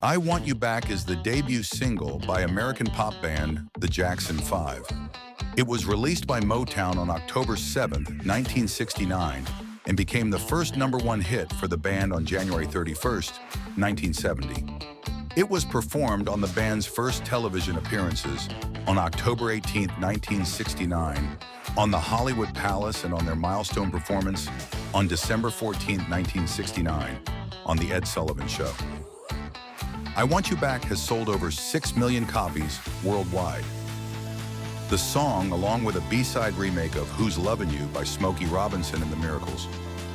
I Want You Back is the debut single by American pop band The Jackson 5. It was released by Motown on October 7, 1969, and became the first #1 hit for the band on January 31, 1970. It was performed on the band's first television appearances on October 18, 1969, on the Hollywood Palace, and on their milestone performance on December 14, 1969, on The Ed Sullivan Show. I Want You Back has sold over 6 million copies worldwide. The song, along with a B-side remake of Who's Lovin' You by Smokey Robinson and the Miracles,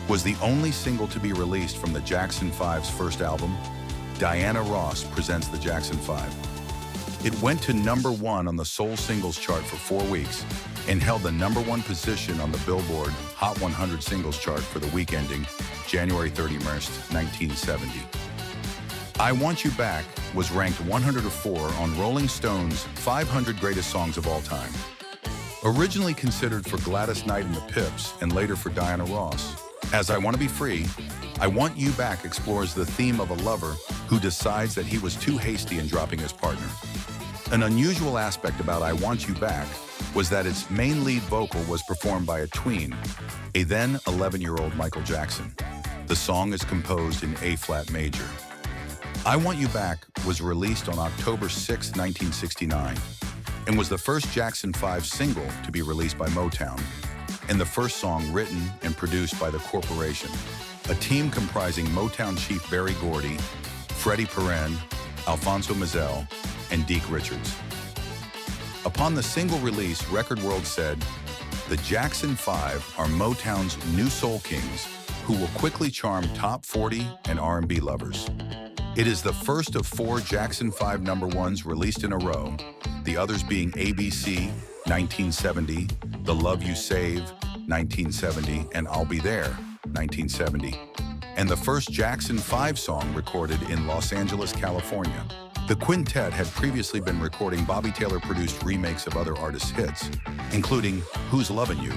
was the only single to be released from the Jackson 5's first album, Diana Ross Presents the Jackson 5. It went to #1 on the Soul Singles chart for 4 weeks and held the #1 position on the Billboard Hot 100 Singles chart for the week ending January 31st, 1970. I Want You Back was ranked 104 on Rolling Stone's 500 Greatest Songs of All Time. Originally considered for Gladys Knight and the Pips and later for Diana Ross, as I Want to Be Free, I Want You Back explores the theme of a lover who decides that he was too hasty in dropping his partner. An unusual aspect about I Want You Back was that its main lead vocal was performed by a tween, a then 11-year-old Michael Jackson. The song is composed in A-flat major. I Want You Back was released on October 6, 1969, and was the first Jackson 5 single to be released by Motown, and the first song written and produced by The Corporation, a team comprising Motown chief Berry Gordy, Freddie Perren, Alphonso Mizell, and Deke Richards. Upon the single release, Record World said, "The Jackson 5 are Motown's new soul kings who will quickly charm top 40 and R&B lovers." It is the first of 4 Jackson 5 #1s released in a row, the others being ABC, 1970, The Love You Save, 1970, and I'll Be There, 1970, and the first Jackson 5 song recorded in Los Angeles, California. The quintet had previously been recording Bobby Taylor-produced remakes of other artists' hits, including Who's Lovin' You,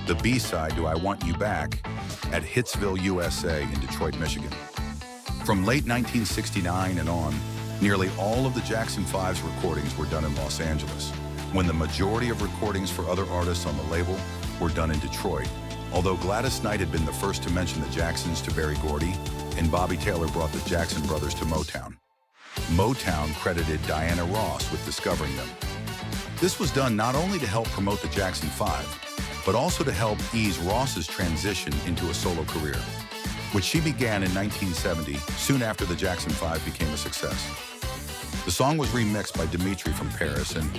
the B-side to I Want You Back, at Hitsville, USA in Detroit, Michigan. From late 1969 and on, nearly all of the Jackson 5's recordings were done in Los Angeles, when the majority of recordings for other artists on the label were done in Detroit, although Gladys Knight had been the first to mention the Jacksons to Berry Gordy, and Bobby Taylor brought the Jackson brothers to Motown. Motown credited Diana Ross with discovering them. This was done not only to help promote the Jackson 5, but also to help ease Ross's transition into a solo career, which she began in 1970, soon after the Jackson 5 became a success. The song was remixed by Dimitri from Paris and